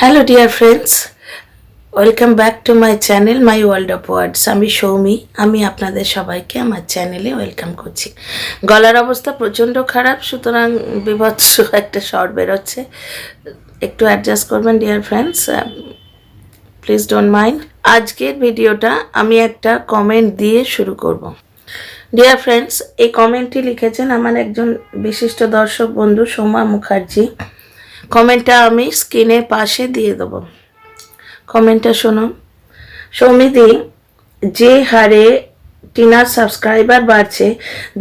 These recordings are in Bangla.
Hello dear friends, welcome back to my channel my world of words. আমি সৌমি, আমি আপনাদের সবাইকে আমার চ্যানেলে ওয়েলকাম করছি। গলার অবস্থা প্রচণ্ড খারাপ, সুতরাং বিভৎস একটা শর্ট বেরোচ্ছে, একটু অ্যাডজাস্ট করবেন dear friends, please don't mind. আজকের ভিডিওটা আমি একটা কমেন্ট দিয়ে শুরু করব। ডিয়ার ফ্রেন্ডস, এই কমেন্টটি লিখেছেন আমার একজন বিশিষ্ট দর্শক বন্ধু সোমা মুখার্জি। কমেন্টটা আমি স্ক্রিনের পাশে দিয়ে দেবো। কমেন্টটা শোনো। সৌমিদি, যে হারে টিনার সাবস্ক্রাইবার বাড়ছে,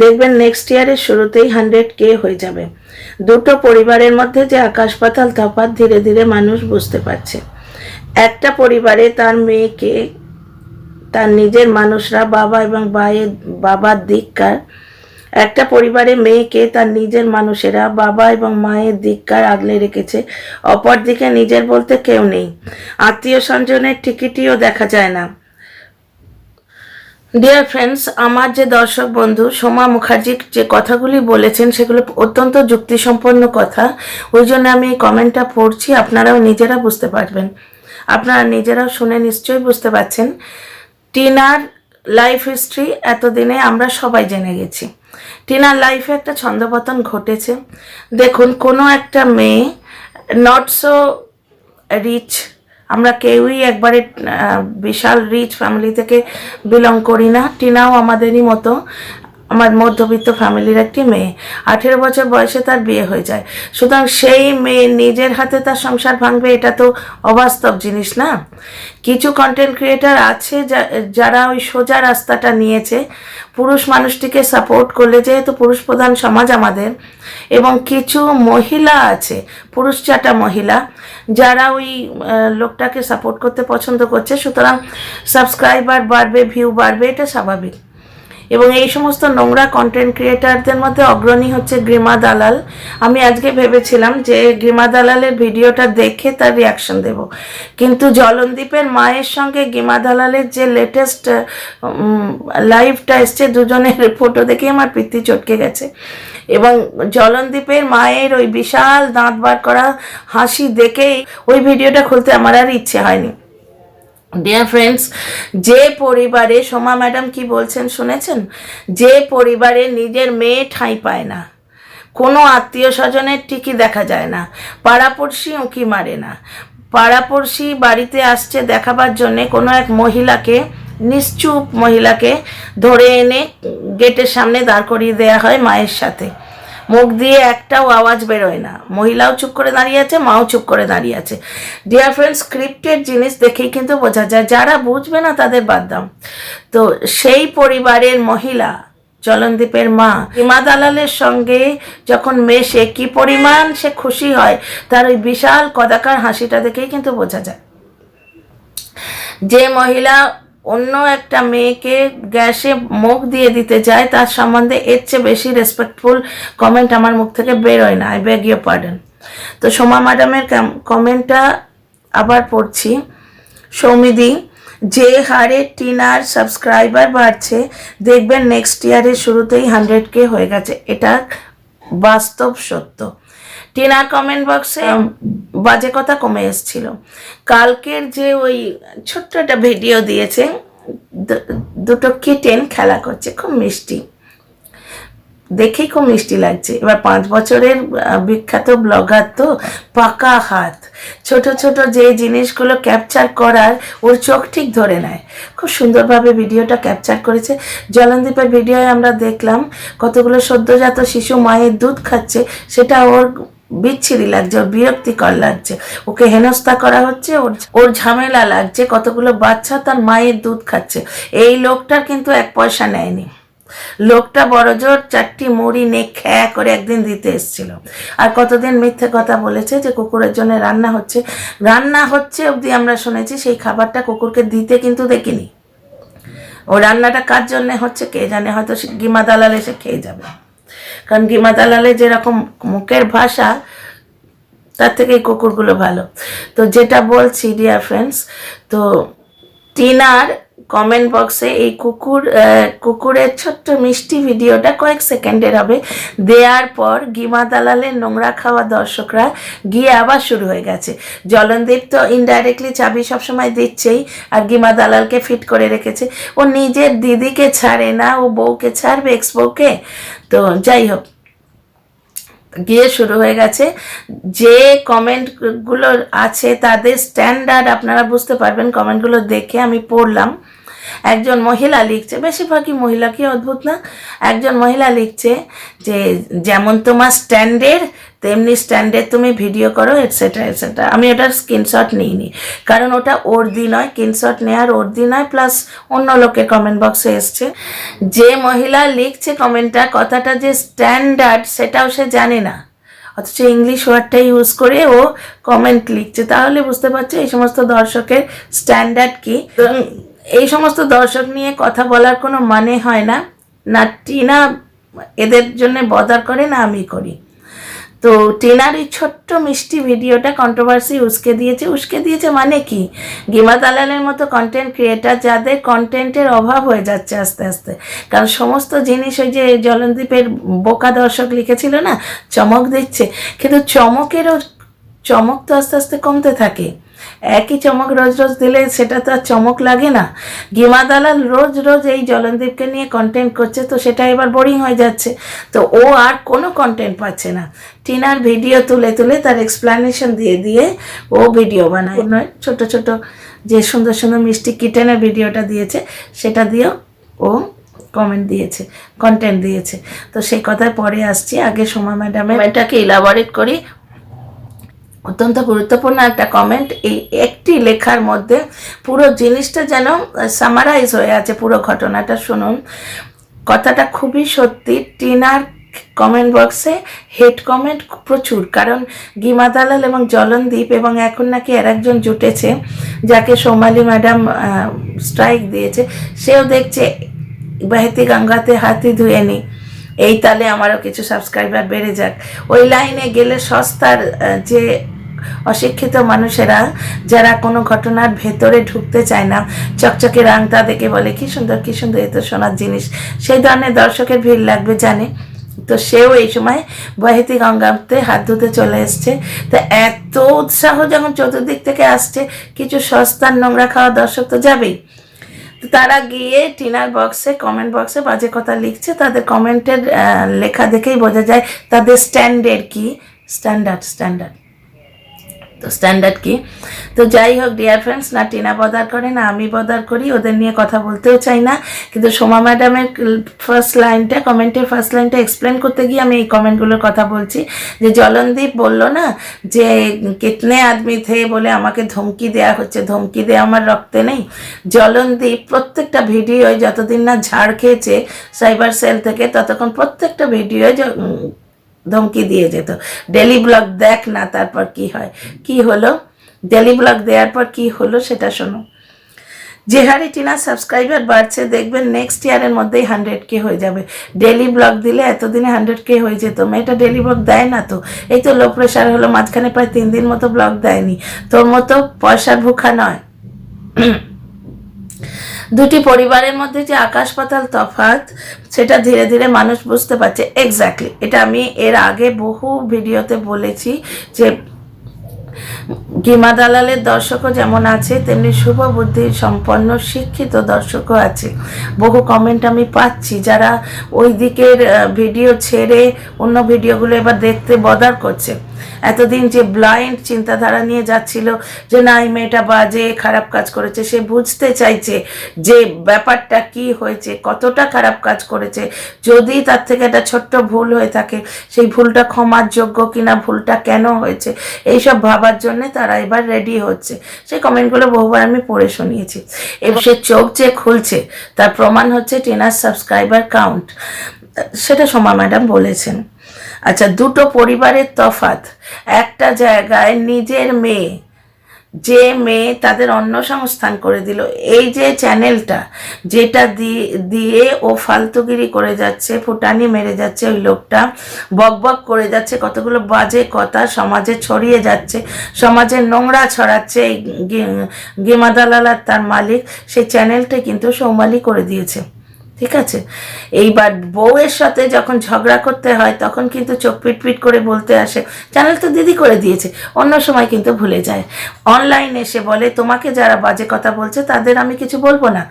দেখবেন নেক্সট ইয়ারের শুরুতেই 100K হয়ে যাবে। দুটো পরিবারের মধ্যে যে আকাশ পাতাল তফাৎ ধীরে ধীরে মানুষ বুঝতে পারছে। একটা পরিবারে তার মেয়েকে তার নিজের মানুষরা বাবা এবং বাবার ধিক্কার, একটা পরিবারে মেয়েকে তার নিজের মানুষেরা বাবা এবং মায়ের ধিক্কার আগলে রেখেছে। অপরদিকে নিজের বলতে কেউ নেই, আত্মীয় স্বজনের টিকিটিও দেখা যায় না। ডিয়ার ফ্রেন্ডস, আমার যে দর্শক বন্ধু সোমা মুখার্জি যে কথাগুলি বলেছেন সেগুলো অত্যন্ত যুক্তিসম্পন্ন কথা, ওই জন্য আমি এই কমেন্টটা পড়ছি, আপনারাও নিজেরা বুঝতে পারবেন। আপনারা নিজেরাও শুনে নিশ্চয়ই বুঝতে পারছেন। টিনার লাইফ হিস্ট্রি এতদিনে আমরা সবাই জেনে গেছি। টিনার লাইফে একটা ছন্দপতন ঘটেছে। দেখুন, কোনো একটা মেয়ে নট সো রিচ, আমরা কেউই একবারে বিশাল রিচ ফ্যামিলি থেকে বিলং করি না। টিনাও আমাদেরই মতো, আমার মধ্যবিত্ত ফ্যামিলির একটি মেয়ে। 18 বছর বয়সে তার বিয়ে হয়ে যায়। সুতরাং সেই মেয়ে নিজের হাতে তার সংসার ভাঙবে, এটা তো অবাস্তব জিনিস না। কিছু কন্টেন্ট ক্রিয়েটার আছে যারা ওই সোজা রাস্তাটা নিয়েছে, পুরুষ মানুষটিকে সাপোর্ট করলে, যেহেতু পুরুষ প্রধান সমাজ আমাদের, এবং কিছু মহিলা আছে, পুরুষ চাটা মহিলা, যারা ওই লোকটাকে সাপোর্ট করতে পছন্দ করছে। সুতরাং সাবস্ক্রাইবার বাড়বে, ভিউ বাড়বে, এটা স্বাভাবিক। এবং এই সমস্ত নোংরা কন্টেন্ট ক্রিয়েটারদের মধ্যে অগ্রণী হচ্ছে গ্রিমা দালাল। আমি আজকে ভেবেছিলাম যে গ্রিমা দালালের ভিডিওটা দেখে তার রিয়াকশন দেব, কিন্তু জলনদীপের মায়ের সঙ্গে গ্রিমা দালালের যে লেটেস্ট লাইভটা এসছে, দুজনের ফটো দেখে আমার পিত্তি চটকে গেছে। এবং জলনদীপের মায়ের ওই বিশাল দাঁত বার করা হাসি দেখেই ওই ভিডিওটা খুলতে আমার আর ইচ্ছে হয়নি। ডিয়ার ফ্রেন্ডস, যে পরিবারে, সোমা ম্যাডাম কি বলছেন শুনেছেন? যে পরিবারে নিজের মেয়ে ঠাঁই পায় না, কোনো আত্মীয় স্বজনের টিকি দেখা যায় না, পাড়াপড়শি উঁকি মারে না, পাড়াপড়শি বাড়িতে আসছে দেখাবার জন্যে কোনো এক মহিলাকে, নিশ্চুপ মহিলাকে ধরে এনে গেটের সামনে দাঁড় করিয়ে দেওয়া হয় মায়ের সাথে। মুখ দিয়ে একটাও আওয়াজ বেরোয় না, মহিলাও চুপ করে দাঁড়িয়ে আছে, মাও চুপ করে দাঁড়িয়ে আছে। ডিয়ার ফ্রেন্ডস, স্ক্রিপ্টেড জিনিস দেখেই কিন্তু বোঝা যায়, যারা বুঝবে না তাদের বাদ দাও। তো সেই পরিবারের মহিলা জলনদীপের মা গ্রিমা দালালের সঙ্গে যখন মেশে কি পরিমাণ সে খুশি হয়, তার ওই বিশাল কদাকার হাসিটা দেখেই কিন্তু বোঝা যায়। যে মহিলা অন্য একটা মেয়েকে গ্যাসে মুখ দিয়ে দিতে যায়, তার সম্বন্ধে এর চেয়ে বেশি রেসপেক্টফুল কমেন্ট আমার মুখ থেকে বেরোয় না। I beg your pardon. তো সোমা ম্যাডামের কমেন্টটা আবার পড়ছি। সৌমিদি, যে হারে টিনার সাবস্ক্রাইবার বাড়ছে, দেখবেন নেক্সট ইয়ারের শুরুতেই 100K হয়ে গেছে। এটা বাস্তব সত্য। টিনার কমেন্ট বক্সে বাজে কথা কমে এসেছিল। কালকের যে ওই ছোট্ট একটা ভিডিও দিয়েছে, দুটো কিটেন খেলা করছে, খুব মিষ্টি, দেখেই খুব মিষ্টি লাগছে। এবার 5 বছরের বিখ্যাত ব্লগার তো, পাকা হাত, ছোট ছোট যে জিনিসগুলো ক্যাপচার করার ওর চোখ ঠিক ধরে নেয়। খুব সুন্দরভাবে ভিডিওটা ক্যাপচার করেছে। জলনদীপের ভিডিওয় আমরা দেখলাম কতগুলো সদ্যজাত শিশু মায়ের দুধ খাচ্ছে, সেটা ওর বিচ্ছিরি লাগছে, ওর বিরক্তিকর লাগছে, ওকে হেনস্থা করা হচ্ছে, ওর ঝামেলা লাগছে। কতগুলো বাচ্চা তার মায়ের দুধ খাচ্ছে। এই লোকটার কিন্তু 1 পয়সা নেয়নি। লোকটা বড়জোর 4টি মুড়ি নিয়ে খ্যা করে একদিন দিতে এসেছিল। আর কতদিন মিথ্যে কথা বলেছে যে কুকুরের জন্য রান্না হচ্ছে অবধি আমরা শুনেছি, সেই খাবারটা কুকুরকে দিতে কিন্তু দেখিনি। ও রান্নাটা কার জন্য হচ্ছে কে জানে, হয়তো গ্রিমা দালাল এসে খেয়ে যাবে। কারণ গ্রিমা দালালের যেরকম মুখের ভাষা, তার থেকে এই কুকুরগুলো ভালো। তো যেটা বলছি ডিয়ার ফ্রেন্ডস, তো টিনার কমেন্ট বক্সে এই কুকুরের ছোট্ট মিষ্টি ভিডিওটা কয়েক সেকেন্ডের হবে, দেওয়ার পর গিমা দালালের নোংরা খাওয়া দর্শকরা গিয়ে আবার শুরু হয়ে গেছে। জলনদীপ তো ইনডাইরেক্টলি চাবি সবসময় দিচ্ছেই, আর গিমা দালালকে ফিট করে রেখেছে। ও নিজের দিদিকে ছাড়ে না, ও বউকে ছাড়বে, এক্স বউকে। তো যাই হোক, গিয়ে শুরু হয়ে গেছে। যে কমেন্টগুলো আছে তাদের স্ট্যান্ডার্ড আপনারা বুঝতে পারবেন কমেন্টগুলো দেখে। আমি পড়লাম, একজন মহিলা লিখছে, বেশিরভাগই মহিলা, কি অদ্ভুত না, একজন মহিলা লিখছে যে যেমন তোমার স্ট্যান্ডার্ড তেমনি স্ট্যান্ডার্ড তুমি ভিডিও করো, এটসেট্রা এটসেট্রা। আমি ওটার স্ক্রিনশট নিইনি, কারণ ওটা ওর দি নয়, স্ক্রিনশট নেওয়ার ওর দি নয়, প্লাস অন্য লোকের কমেন্ট বক্সে এসছে। যে মহিলা লিখছে কমেন্টটা, কথাটা যে স্ট্যান্ডার্ড সেটাও সে জানে না, অথচ ইংলিশ ওয়ার্ডটা ইউজ করে ও কমেন্ট লিখছে। তাহলে বুঝতে পারছো এই সমস্ত দর্শকের স্ট্যান্ডার্ড কি। এই সমস্ত দর্শক নিয়ে কথা বলার কোনো মানে হয় না, না টিনা এদের জন্য বদার করে, না আমি করি। তো টিনার এই ছোট্ট মিষ্টি ভিডিওটা কন্ট্রোভার্সি উস্কে দিয়েছে মানে কি, গিমা দালালের মতো কন্টেন্ট ক্রিয়েটার যাদের কন্টেন্টের অভাব হয়ে যাচ্ছে আস্তে আস্তে। কারণ সমস্ত জিনিস ওই যে জলনদীপের বোকা দর্শক লিখেছিল না, চমক দিচ্ছে, কিন্তু চমক তো আস্তে আস্তে কমতে থাকে। একই চমক রোজ রোজ দিলে সেটা তো আর চমক লাগে না। গিমা দালাল রোজ রোজ এই জলনদীপকে নিয়ে কন্টেন্ট করছে, তো সেটা এবার বোরিং হয়ে যাচ্ছে, তো ও আর কোনো কন্টেন্ট পাচ্ছে না। টিনার ভিডিও তুলে তুলে তার এক্সপ্লানেশন দিয়ে দিয়ে ও ভিডিও বানায়, নয় ছোট ছোট যে সুন্দর সুন্দর মিষ্টি কিটেনের ভিডিওটা দিয়েছে সেটা দিয়েও ও কমেন্ট দিয়েছে, কন্টেন্ট দিয়েছে। তো সেই কথায় পরে আসছি, আগে সোমা ম্যাডামের এটাকে ইলাবোরেট করি। অত্যন্ত গুরুত্বপূর্ণ একটা কমেন্ট, এই একটি লেখার মধ্যে পুরো জিনিসটা যেন সামারাইজ হয়ে আছে, পুরো ঘটনাটা শুনুন। কথাটা খুবই সত্যি। টিনার কমেন্ট বক্সে হেড কমেন্ট প্রচুর, কারণ গিমা দালাল এবং জলনদীপ এবং এখন নাকি আর একজন জুটেছে যাকে সোমালি ম্যাডাম স্ট্রাইক দিয়েছে, সেও দেখছে বাহেতি গঙ্গাতে হাতি ধুয়ে নি, এই তালে আমারও কিছু সাবস্ক্রাইবার বেড়ে যাক। ওই লাইনে গেলে সস্তার যে অশিক্ষিত মানুষেরা যারা কোনো ঘটনার ভেতরে ঢুকতে চায় না, চকচকে রাংটা দেখে বলে কি সুন্দর এ তো সোনার জিনিস, সেই ধরনের দর্শকের ভিড় লাগবে জানে। তো সেও এই সময় বহেতি গঙ্গাতে হাত ধুতে চলে এসছে। তো এত উৎসাহ যখন চতুর্দিক থেকে আসছে, কিছু সস্তার নোংরা খাওয়া দর্শক তো যাবেই। তো তারা গিয়ে টিনার বক্সে কমেন্ট বক্সে বাজে কথা লিখছে। তাদের কমেন্টের লেখা দেখেই বোঝা যায় তাদের স্ট্যান্ডার্ড কি, স্ট্যান্ডার্ড তো স্ট্যান্ডার্ড কি। তো যাই হোক ডিয়ার ফ্রেন্ডস, না টিনা বদার করে না আমি বদার করি, ওদের নিয়ে কথা বলতেও চাই না। কিন্তু সোমা ম্যাডামের কমেন্টের ফার্স্ট লাইনটা এক্সপ্লেন করতে গিয়ে আমি এই কমেন্টগুলোর কথা বলছি। যে জলনদীপ বললো না যে কিতনে আদমি থে বলে আমাকে ধমকি দেওয়া হচ্ছে, ধমকি দেওয়া আমার রক্তে নেই। জলনদীপ প্রত্যেকটা ভিডিও যতদিন না ঝাড় খেয়েছে সাইবার সেল থেকে, ততক্ষণ প্রত্যেকটা ভিডিও ধমকি দিয়ে যেত, ডেলি ব্লগ দেখ না, তারপর কি হলো ডেলি ব্লগ দেওয়ার পর কি হলো সেটা শোনো। যে হারে টিনার সাবস্ক্রাইবার বাড়ছে দেখবেন নেক্সট ইয়ারের মধ্যেই 100K হয়ে যাবে। ডেলি ব্লগ দিলে এতদিনে 100K হয়ে যেত, মেয়েটা ডেলি ব্লগ দেয় না তো। এই তো লো প্রেশার হলো, মাঝখানে প্রায় 3 দিন মতো ব্লগ দেয়নি। তোর মতো পয়সার ভুখা নয়। দুটি পরিবারের মধ্যে যে আকাশ পাতাল তফাৎ, সেটা ধীরে ধীরে মানুষ বুঝতে পারছে। এক্স্যাক্টলি, এটা আমি এর আগে বহু ভিডিওতে বলেছি যে গিমা দালালের দর্শকও যেমন আছে, তেমনি শুভ বুদ্ধি সম্পন্ন শিক্ষিত দর্শকও আছে। বহু কমেন্ট আমি পাচ্ছি যারা ওই দিকের ভিডিও ছেড়ে অন্য ভিডিওগুলো এবার দেখতে বদার করছে। এতদিন যে ব্লাইন্ড চিন্তাধারা নিয়ে যাচ্ছিল যে না এই মেয়েটা বাজে খারাপ কাজ করেছে, সে বুঝতে চাইছে যে ব্যাপারটা কি হয়েছে, কতটা খারাপ কাজ করেছে। যদি তার থেকে একটা ছোট্ট ভুল হয়ে থাকে, সেই ভুলটা ক্ষমার যোগ্য কিনা, ভুলটা কেন হয়েছে, এইসব ভাবার জন্যে তারা এবার রেডি হচ্ছে। সেই কমেন্টগুলো বহুবার আমি পড়ে শুনিয়েছি। এবং সে চোখ যে খুলছে তার প্রমাণ হচ্ছে টিনার সাবস্ক্রাইবার কাউন্ট, সেটা সোমা ম্যাডাম বলেছেন। আচ্ছা, দুটো পরিবারের তফাৎ। একটা জায়গায় নিজের মেয়ে যে মেয়ে তাদের অন্য সংস্থান করে দিল, এই যে চ্যানেলটা যেটা দিয়ে ও ফালতুগিরি করে যাচ্ছে, ফুটানি মেরে যাচ্ছে, ওই লোকটা বকবক করে যাচ্ছে, কতগুলো বাজে কথা সমাজে ছড়িয়ে যাচ্ছে, সমাজে নোংরা ছড়াচ্ছে, এই গেমাদালাল তার মালিক সেই চ্যানেলটা কিন্তু সৌমালি করে দিয়েছে। ঠিক আছে, এইবার বউয়ের সাথে যখন ঝগড়া করতে হয় তখন কিন্তু চোখ পিটপিট করে বলতে আসে চ্যানেল তো দিদি করে দিয়েছে, অন্য সময় কিন্তু ভুলে যায়। অনলাইন এসে বলে তোমাকে যারা বাজে কথা বলছে তাদের আমি কিছু বলবো না,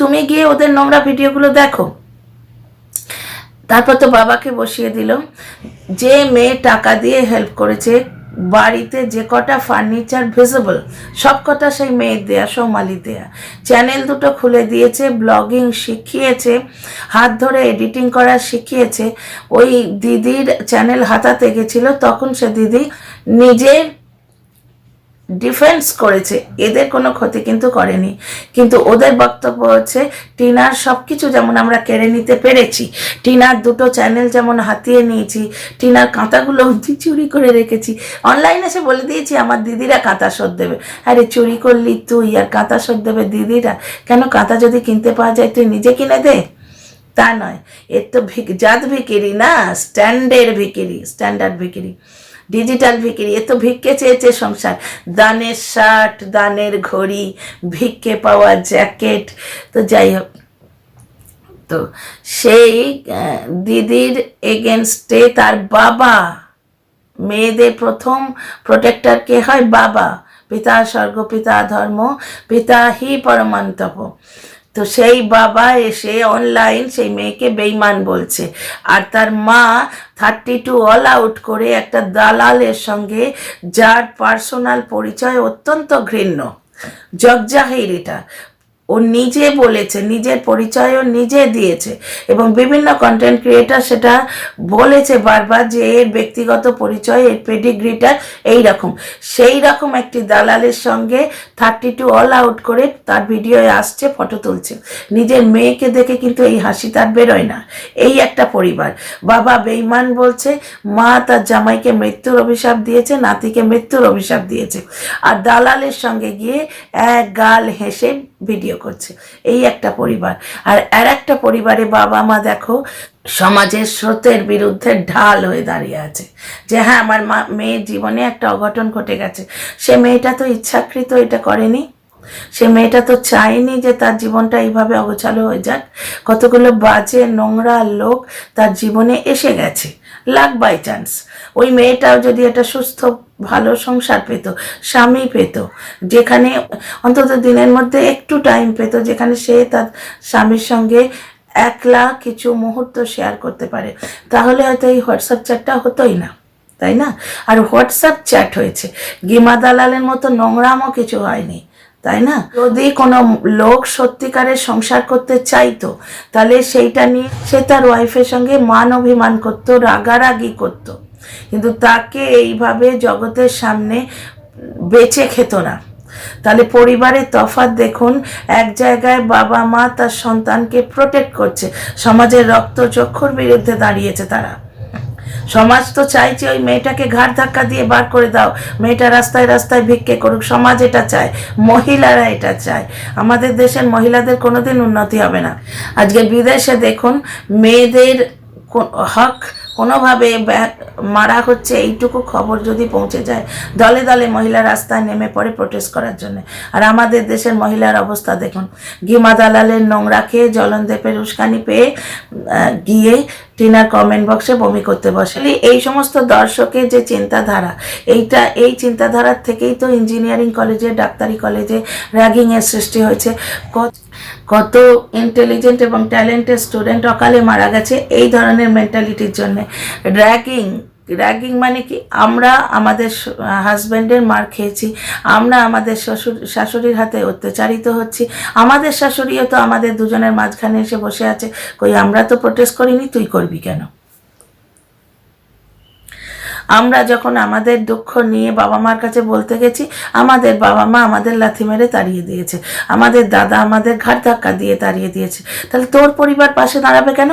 তুমি গিয়ে ওদের নোংরা ভিডিওগুলো দেখো। তারপর তো বাবাকে বসিয়ে দিল। যে মেয়ে টাকা দিয়ে হেল্প করেছে, বাড়িতে যে কটা ফার্নিচার ভিজিবল সব কটা সেই মেয়ের দেয়া, সৌমালি দেয়া। চ্যানেল দুটো খুলে দিয়েছে, ব্লগিং শিখিয়েছে, হাত ধরে এডিটিং করা শিখিয়েছে। ওই দিদির চ্যানেল হাতাতে গেছিল, তখন সে দিদি নিজের ডিফেন্স করেছে, এদের কোনো ক্ষতি কিন্তু করেনি। কিন্তু ওদের বক্তব্য হচ্ছে টিনার সব কিছু যেমন আমরা কেড়ে নিতে পেরেছি, টিনার দুটো চ্যানেল যেমন হাতিয়ে নিয়েছি, টিনার কাঁথাগুলো অবধি চুরি করে রেখেছি, অনলাইনে এসে বলে দিয়েছি আমার দিদিরা কাঁথা শোধ দেবে। আরে চুরি করলি তুই, আর কাঁথা শোধ দেবে দিদিরা? কেন, কাঁথা যদি কিনতে পাওয়া যায় তুই নিজে কিনে দে। তা নয়, এর তো জাত ভিকিরি না, স্ট্যান্ডার্ড ভিকিরি, ডিজিটাল ভিকিরি। এ তো ভিক্ষে চেয়েছে সংসার, দানের শার্ট, দানের ঘড়ি, ভিক্ষে পাওয়া জ্যাকেট। তো যাই হোক, তো সেই দিদির এগেনস্টে তার বাবা, মেয়েদের প্রথম প্রোটেক্টর কে হয়? বাবা। পিতা স্বর্গ, পিতা ধর্ম, পিতা হি পরমান্তপ। তো সেই বাবা এসে অনলাইন সেই মেয়েকে বেইমান বলছে, আর তার মা 32 অল আউট করে একটা দালালের সঙ্গে, যার পার্সোনাল পরিচয় অত্যন্ত ঘৃণ্য, জগজাহির। এটা ও নিজে বলেছে, নিজের পরিচয়ও নিজে দিয়েছে, এবং বিভিন্ন কন্টেন্ট ক্রিয়েটার সেটা বলেছে বারবার যে এর ব্যক্তিগত পরিচয়, এর পেডিগ্রিটা এইরকম। সেই রকম একটি দালালের সঙ্গে 32 অল আউট করে তার ভিডিওয়ে আসছে, ফটো তুলছে। নিজের মেয়েকে দেখে কিন্তু এই হাসি তার বেরোয় না। এই একটা পরিবার, বাবা বেইমান বলছে, মা তার জামাইকে মৃত্যুর অভিশাপ দিয়েছে, নাতিকে মৃত্যুর অভিশাপ দিয়েছে, আর দালালের সঙ্গে গিয়ে এক গাল হেসে ভিডিও করছে। এই একটা পরিবার। আর একটা পরিবারে বাবা মা দেখো সমাজের স্রোতের বিরুদ্ধে ঢাল হয়ে দাঁড়িয়ে আছে, যে হ্যাঁ আমার মেয়ের জীবনে একটা অঘটন ঘটে গেছে। সে মেয়েটা তো ইচ্ছাকৃত এটা করেনি, সে মেয়েটা তো চায়নি যে তার জীবনটা এইভাবে অগোছালো হয়ে যাক। কতগুলো বাজে নোংরা লোক তার জীবনে এসে গেছে, লাক বাই চান্স। ওই মেয়েটাও যদি একটা সুস্থ ভালো সংসার পেত, স্বামী পেত, যেখানে অন্তত দিনের মধ্যে একটু টাইম পেত, যেখানে সে তার স্বামীর সঙ্গে একলা কিছু মুহূর্ত শেয়ার করতে পারে, তাহলে হয়তো এই হোয়াটসঅ্যাপ চ্যাটটা হতোই না, তাই না? আর হোয়াটসঅ্যাপ চ্যাট হয়েছে, গিমা দালালের মতো নোংরামও কিছু হয়নি, তাই না? যদি কোনো লোক সত্যিকারের সংসার করতে চাইতো, তাহলে সেইটা নিয়ে সে তার ওয়াইফের সঙ্গে মান অভিমান করতো, রাগারাগি করতো, কিন্তু তাকে এইভাবে জগতের সামনে বেঁচে খেত না। তাহলে পরিবারের তফাৎ দেখুন, এক জায়গায় বাবা মা তার সন্তানকে প্রোটেক্ট করছে, সমাজের রক্তচক্ষুর বিরুদ্ধে দাঁড়িয়েছে তারা। সমাজ তো চাইছে ওই মেয়েটাকে ঘাড় ধাক্কা দিয়ে বার করে দাও, মেয়েটা রাস্তায় রাস্তায় ভিক্ষে করুক, সমাজ এটা চায়, মহিলারা এটা চায়। আমাদের দেশের মহিলাদের কোনোদিন উন্নতি হবে না। আজকে বিদেশে দেখুন মেয়েদের হক কোনোভাবে মারা হচ্ছে, এইটুকু খবর যদি পৌঁছে যায়, দলে দলে মহিলা রাস্তায় নেমে পড়ে প্রোটেস্ট করার জন্য। আর আমাদের দেশের মহিলার অবস্থা দেখুন, গিমা দালালের নোংরা খেয়ে, জলনদেপের উস্কানি পেয়ে গিয়ে টিনার কমেন্ট বক্সে বমি করতে বসে। এই সমস্ত দর্শকের যে চিন্তাধারা, এই চিন্তাধারার থেকেই তো ইঞ্জিনিয়ারিং কলেজে, ডাক্তারি কলেজে র্যাগিংয়ের সৃষ্টি হয়েছে। কত ইন্টেলিজেন্ট এবং ট্যালেন্টেড স্টুডেন্ট অকালে মারা গেছে এই ধরনের মেন্টালিটির জন্য। র্যাগিং মানে কি? আমরা আমাদের হাজব্যান্ডের মার খেয়েছি, আমরা আমাদের শাশুড়ির হাতে অত্যাচারিত হচ্ছি, আমাদের শাশুড়িও তো আমাদের দুজনের মাঝখানে এসে বসে আছে, কই আমরা তো প্রোটেস্ট করিনি, তুই করবি কেন? আমরা যখন আমাদের দুঃখ নিয়ে বাবা মার কাছে বলতে গেছি, আমাদের বাবা মা আমাদের লাথি মেরে তাড়িয়ে দিয়েছে, আমাদের দাদা আমাদের ঘাট ধাক্কা দিয়ে তাড়িয়ে দিয়েছে। তাহলে তোর পরিবার পাশে দাঁড়াবে কেন?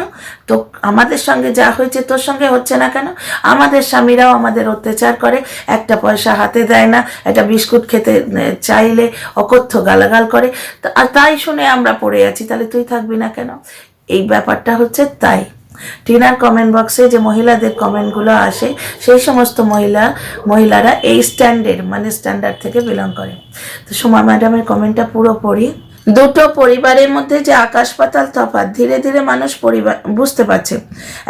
তো আমাদের সঙ্গে যা হয়েছে তোর সঙ্গে হচ্ছে না কেন? আমাদের স্বামীরাও আমাদের অত্যাচার করে, একটা পয়সা হাতে দেয় না, একটা বিস্কুট খেতে চাইলে অকথ্য গালাগাল করে, আর তাই শুনে আমরা পড়ে আছি। তাহলে তুই থাকবি না কেন? এই ব্যাপারটা হচ্ছে তাই। টিনার কমেন্ট বক্সে যে মহিলাদের কমেন্টগুলো আসে, সেই সমস্ত মহিলারা এই স্ট্যান্ডার্ড থেকে বিলং করে। তো সোমা ম্যাডামের কমেন্টটা পুরো পড়ি। দুটো পরিবারের মধ্যে যে আকাশ পাতাল তফাৎ ধীরে ধীরে মানুষ বুঝতে পারছে।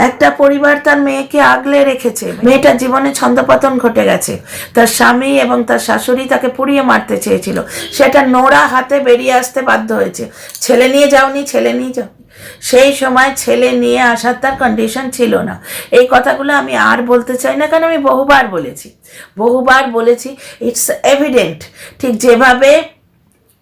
একটা পরিবার তার মেয়েকে আগলে রেখেছে, মেয়েটার জীবনে ছন্দপতন ঘটে গেছে, তার স্বামী এবং তার শাশুড়ি তাকে পুড়িয়ে মারতে চেয়েছিল, সেটা নোরা হাতে বেরিয়ে আসতে বাধ্য হয়েছে। ছেলে নিয়ে যাওনি, ছেলে নিয়ে যাও, সেই সময় ছেলে নিয়ে আসার তার কন্ডিশন ছিল না। এই কথাগুলো আমি আর বলতে চাই না, কারণ আমি বহুবার বলেছি। It's evident. ঠিক যেভাবে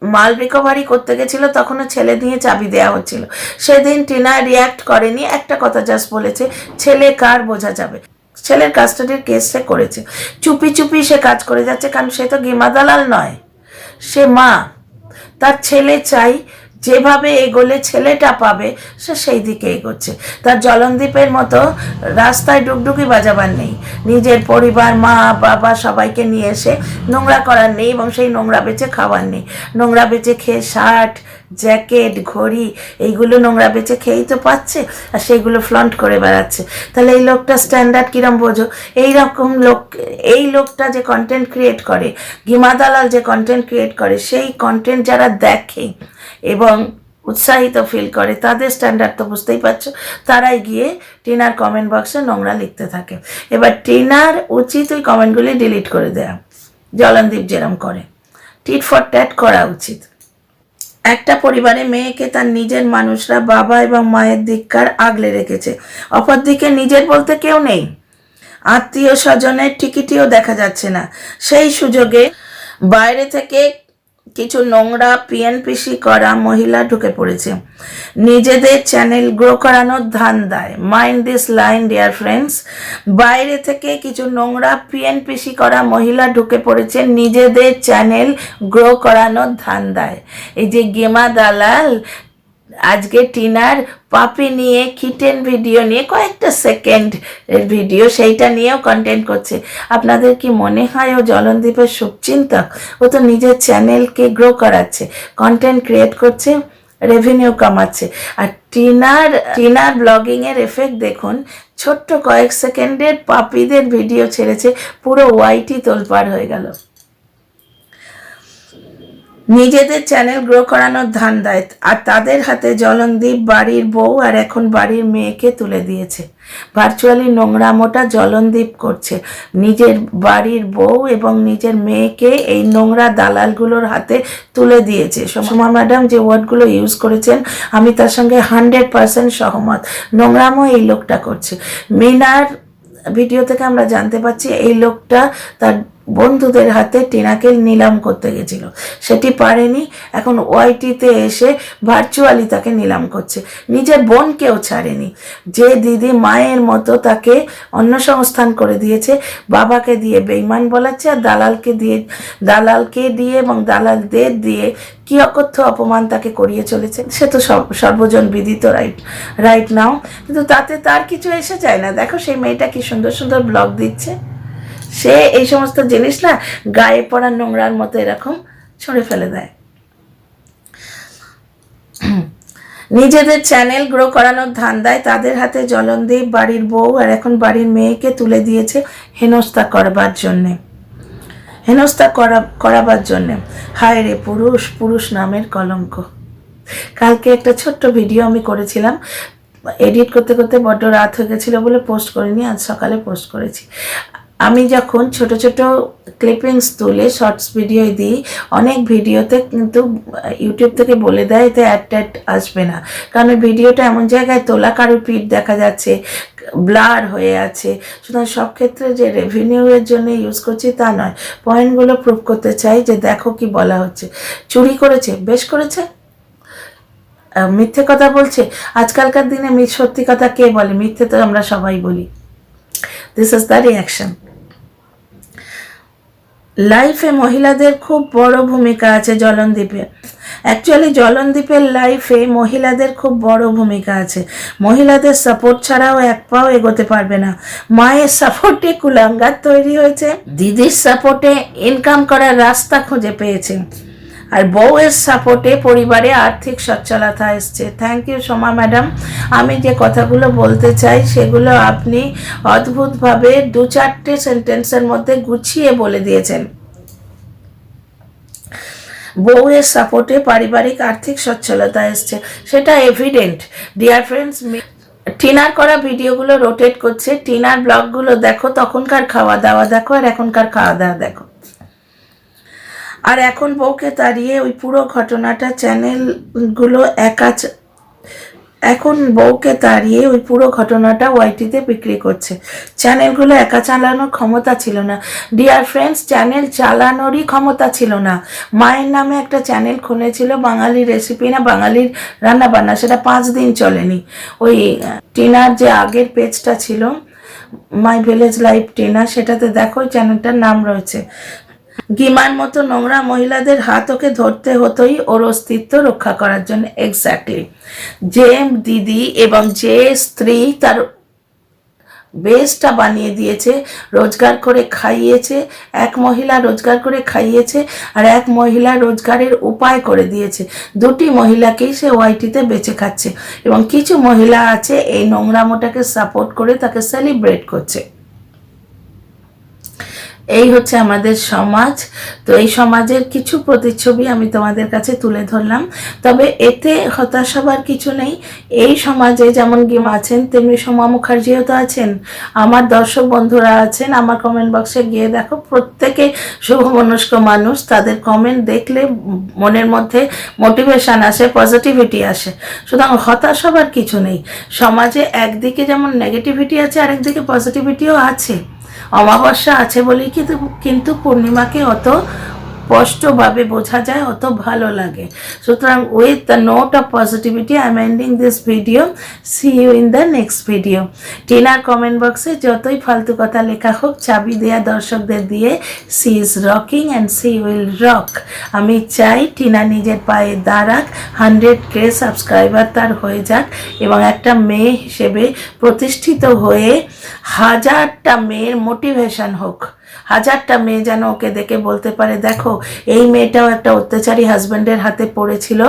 মাল রিকভারি করতে গেছিল তখনও ছেলে দিয়ে চাবি দেওয়া হচ্ছিল, সেদিন টিনা রিয়াক্ট করেনি, একটা কথা জাস্ট বলেছে, ছেলে কার বোঝা যাবে। ছেলের কাস্টাডির কেস সে করেছে, চুপি চুপি সে কাজ করে যাচ্ছে, কারণ সে তো গিমা দালাল নয়, সে মা। তার ছেলে চাই যেভাবে এগোলে ছেলেটা পাবে, সে সেই দিকে এগোচ্ছে। তার জলনদীপের মতো রাস্তায় ডুগডুগি বাজাবার নেই, নিজের পরিবার মা বাবা সবাইকে নিয়ে এসে নোংরা করার নেই, এবং সেই নোংরা বেচে খাওয়ার নেই। নোংরা বেচে খেয়ে শার্ট, জ্যাকেট, ঘড়ি, এইগুলো নোংরা বেচে খেয়েই তো পাচ্ছে, আর সেইগুলো ফ্লন্ট করে বেড়াচ্ছে। তাহলে এই লোকটা স্ট্যান্ডার্ড কিরম বোঝো? এই লোকটা যে কন্টেন্ট ক্রিয়েট করে, গিমা দালাল যে কন্টেন্ট ক্রিয়েট করে, সেই কন্টেন্ট যারা দেখে এবং উৎসাহিত ফিল করে, তাদের স্ট্যান্ডার্ড তো বুঝতেই পারছো। তারাই গিয়ে টিনার কমেন্ট বক্সে নোংরা লিখতে থাকে। এবার টিনার উচিত ওই কমেন্টগুলি ডিলিট করে দেয়া, জলনদীপ যেরম করে। টিট ফর ট্যাট করা উচিত। একটা পরিবারে মেয়েকে তার নিজের মানুষরা বাবা এবং মায়ের ধিক্কার আগলে রেখেছে, অপরদিকে নিজের বলতে কেউ নেই, আত্মীয় স্বজনের টিকিটিও দেখা যাচ্ছে না। সেই সুযোগে বাইরে থেকে কিছু নোংরা পিএনপিসি করা মহিলা ঢুকে পড়েছে, নিজেদের চ্যানেল গ্রো করানোর ধান্দায়। Mind this line dear friends, বাইরে থেকে কিছু নোংরা পিএনপিসি করা মহিলা ঢুকে পড়েছে নিজেদের চ্যানেল গ্রো করানোর ধান্দায়। এই যে গেমা দালাল আজকে টিনার পাপি নিয়ে কিটেন ভিডিও নিয়ে কয়েকটা সেকেন্ড ভিডিও, সেইটা নিয়েও কন্টেন্ট করছে। আপনাদের কি মনে হয় ও জলনদীপের শুভচিন্তক? ও তো নিজের চ্যানেলকে গ্রো করাচ্ছে, কন্টেন্ট ক্রিয়েট করছে, রেভিনিউ কামাচ্ছে। আর টিনার ব্লগিংয়ের এফেক্ট দেখুন, ছোট্ট কয়েক সেকেন্ডের পাপিদের ভিডিও ছেড়েছে, পুরো ওয়াইটি তোলপাড় হয়ে গেল। নিজেদের চ্যানেল গ্রো করানোর ধান্দায়, আর তাদের হাতে জলনদীপ বাড়ির বউ আর এখন বাড়ির মেয়েকে তুলে দিয়েছে। ভার্চুয়ালি নোংরামোটা জলনদীপ করছে, নিজের বাড়ির বউ এবং নিজের মেয়েকে এই নোংরা দালালগুলোর হাতে তুলে দিয়েছে। সোমা ম্যাডাম যে ওয়ার্ডগুলো ইউজ করেছেন, আমি তার সঙ্গে 100% সহমত। নোংরামো এই লোকটা করছে। মিনার ভিডিও থেকে আমরা জানতে পারছি এই লোকটা তার বন্ধুদের হাতে টিনাকে নিলাম করতে গেছিল, সেটি পারেনি, এখন ওয়াইটিতে এসে ভার্চুয়ালি তাকে নিলাম করছে। নিজের বোনকেও ছাড়েনি, যে দিদি মায়ের মতো তাকে অন্নসংস্থান করে দিয়েছে, বাবাকে দিয়ে বেইমান বলাচ্ছে, আর দালালকে দিয়ে এবং দালালদের দিয়ে কি অকথ্য অপমান তাকে করিয়ে চলেছে। সে তো সর্বজন বিদিত রাইট নাও, কিন্তু তাতে তার কিছু এসে যায় না। দেখো সেই মেয়েটা কি সুন্দর সুন্দর ব্লগ দিচ্ছে, সে এই সমস্ত জিনিস না গায়ে পড়া নোংরার মতো এরকম ছড়ে ফেলে দেয়। নিজেদের চ্যানেল গ্রো করানোর ধান্দায় তাদের হাতে জলনদীপ বাড়ির বউ আর এখন বাড়ির মেয়েকে তুলে দিয়েছে হেনস্থা করাবার জন্যে। হায় রে পুরুষ নামের কলঙ্ক। কালকে একটা ছোট্ট ভিডিও আমি করেছিলাম, এডিট করতে করতে বড্ড রাত হয়ে গেছিলো বলে পোস্ট করিনি, আজ সকালে পোস্ট করেছি। আমি যখন ছোট ছোট ক্লিপিংস তুলে শর্টস ভিডিও দিই, অনেক ভিডিওতে কিন্তু ইউটিউব থেকে বলে দেয় এতে অ্যাড আসবে না, কারণ ভিডিওটা এমন জায়গায় তোলা, কারোর পিঠ দেখা যাচ্ছে, ব্লার হয়ে আছে। সুতরাং সব ক্ষেত্রে যে রেভিনিউয়ের জন্য ইউজ করছি তা নয়, পয়েন্টগুলো প্রুভ করতে চাই যে দেখো কি বলা হচ্ছে। চুরি করেছে, বেশ করেছে, মিথ্যে কথা বলছে। আজকালকার দিনে সত্যি কথা কে বলে? মিথ্যে তো আমরা সবাই বলি। This is the reaction. লাইফে মহিলাদের খুব বড় ভূমিকা আছে জলনদীপে। অ্যাকচুয়ালি জলনদীপের লাইফে মহিলাদের খুব বড় ভূমিকা আছে। মহিলাদের সাপোর্ট ছাড়াও এক পাও এগোতে পারবে না। মায়ের সাপোর্টে কুলাঙ্গার তৈরি হয়েছে, দিদির সাপোর্টে ইনকাম করার রাস্তা খুঁজে পেয়েছে, আর বউয়ের সাপোর্টে পরিবারে আর্থিক সচ্ছলতা এসছে। Thank you Soma madam. আমি যে কথাগুলো বলতে চাই সেগুলো আপনি অদ্ভুতভাবে 2-4টে সেন্টেন্সের মধ্যে গুছিয়ে বলে দিয়েছেন। বউয়ের সাপোর্টে পারিবারিক আর্থিক সচ্ছলতা এসছে, সেটা এভিডেন্ট। ডিয়ার ফ্রেন্ডস, টিনার করা ভিডিওগুলো রোটেট করছে, টিনার ব্লগগুলো দেখো, তখনকার খাওয়া দাওয়া দেখো আর এখনকার খাওয়া দাওয়া দেখো। আর এখন বউকে তাড়িয়ে ওই পুরো ঘটনাটা চ্যানেলগুলো এখন বউকে তাড়িয়ে ওই পুরো ঘটনাটা ওয়াইটিতে বিক্রি করছে। চ্যানেলগুলো একা চালানোর ক্ষমতা ছিল না ডিয়ার ফ্রেন্ডস, চ্যানেল চালানোরই ক্ষমতা ছিল না। মায়ের নামে একটা চ্যানেল খুলেছিল, বাঙালি রেসিপি না বাঙালির রান্নাবান্না, সেটা 5 দিন চলেনি। ওই টিনার যে আগের পেজটা ছিল মাই ভিলেজ লাইফ টিনা, সেটাতে দেখো চ্যানেলটার নাম রয়েছে। গিমার মতো নোংরা মহিলাদের হাত ওকে ধরতে হতোই ওর অস্তিত্ব রক্ষা করার জন্য। এক্স্যাক্টলি, যে দিদি এবং যে স্ত্রী তার বেসটা বানিয়ে দিয়েছে, রোজগার করে খাইয়েছে, এক মহিলা রোজগার করে খাইয়েছে আর এক মহিলা রোজগারের উপায় করে দিয়েছে। 2টি মহিলাকেই সে ওয়াইটিতে বেঁচে খাচ্ছে, এবং কিছু মহিলা আছে এই নোংরামোটাকে সাপোর্ট করে তাকে সেলিব্রেট করছে। এই হচ্ছে আমাদের সমাজ। তো এই সমাজের কিছু প্রতিচ্ছবি আমি তোমাদের কাছে তুলে ধরলাম, তবে এতে হতাশ হবার কিছু নেই। এই সমাজে যেমন গিম আছেন তেমনি সোমা মুখার্জিও তো আছেন, আমার দর্শক বন্ধুরা আছেন। আমার কমেন্ট বক্সে গিয়ে দেখো, প্রত্যেকে শুভমনস্ক মানুষ, তাদের কমেন্ট দেখলে মনের মধ্যে মোটিভেশন আসে, পজিটিভিটি আসে। সুতরাং হতাশ হবার কিছু নেই। সমাজে একদিকে যেমন নেগেটিভিটি আছে, আরেকদিকে পজিটিভিটিও আছে। অমাবস্যা আছে বলেই কিন্তু পূর্ণিমাকে অত স্পষ্টভাবে বোঝা যায়, অত ভালো লাগে। সুতরাং with the note of positivity I am ending this video. See you in the next video. টিনার কমেন্ট বক্সে যতই ফালতু কথা লেখা হোক, চাবি দেয়া দর্শকদের দিয়ে, she is rocking and she will rock. আমি চাই টিনা নিজের পায়ে দাঁড়াক, 100K সাবস্ক্রাইবার তার হয়ে যাক, এবং একটা মেয়ে হিসেবে প্রতিষ্ঠিত হয়ে 1000টা মেয়ের মোটিভেশন হোক। 1000টা মেয়ে যেন ওকে দেখে বলতে পারে, দেখো এই মেয়েটাও একটা অত্যাচারী হাজব্যান্ডের হাতে পড়েছিল,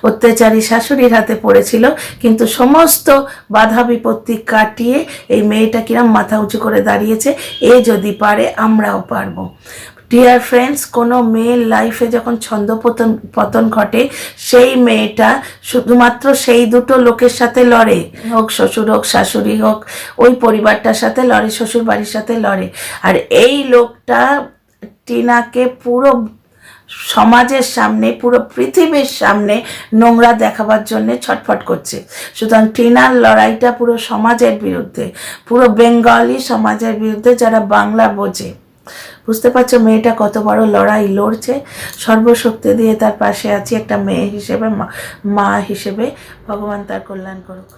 অত্যাচারী শাশুড়ির হাতে পড়েছিল, কিন্তু সমস্ত বাধা বিপত্তি কাটিয়ে এই মেয়েটা কিরম মাথা উঁচু করে দাঁড়িয়েছে। এ যদি পারে আমরাও পারবো। ডিয়ার ফ্রেন্ডস, কোনো মেয়ের লাইফে যখন পতন ঘটে, সেই মেয়েটা শুধুমাত্র সেই 2টো লোকের সাথে লড়ে, হোক শ্বশুর হোক শাশুড়ি হোক, ওই পরিবারটার সাথে লড়ে, শ্বশুর বাড়ির সাথে লড়ে। আর এই লোকটা টিনাকে পুরো সমাজের সামনে, পুরো পৃথিবীর সামনে নোংরা দেখাবার জন্য ছটফট করছে। সুতরাং টিনার লড়াইটা পুরো সমাজের বিরুদ্ধে, পুরো বেঙ্গলি সমাজের বিরুদ্ধে, যারা বাংলা বোঝে। বুঝতে পারছো মেয়েটা কত বড় লড়াই লড়ছে। সর্বশক্তি দিয়ে তার পাশে আছি একটা মেয়ে হিসেবে, মা হিসেবে। ভগবান তার কল্যাণ করুক।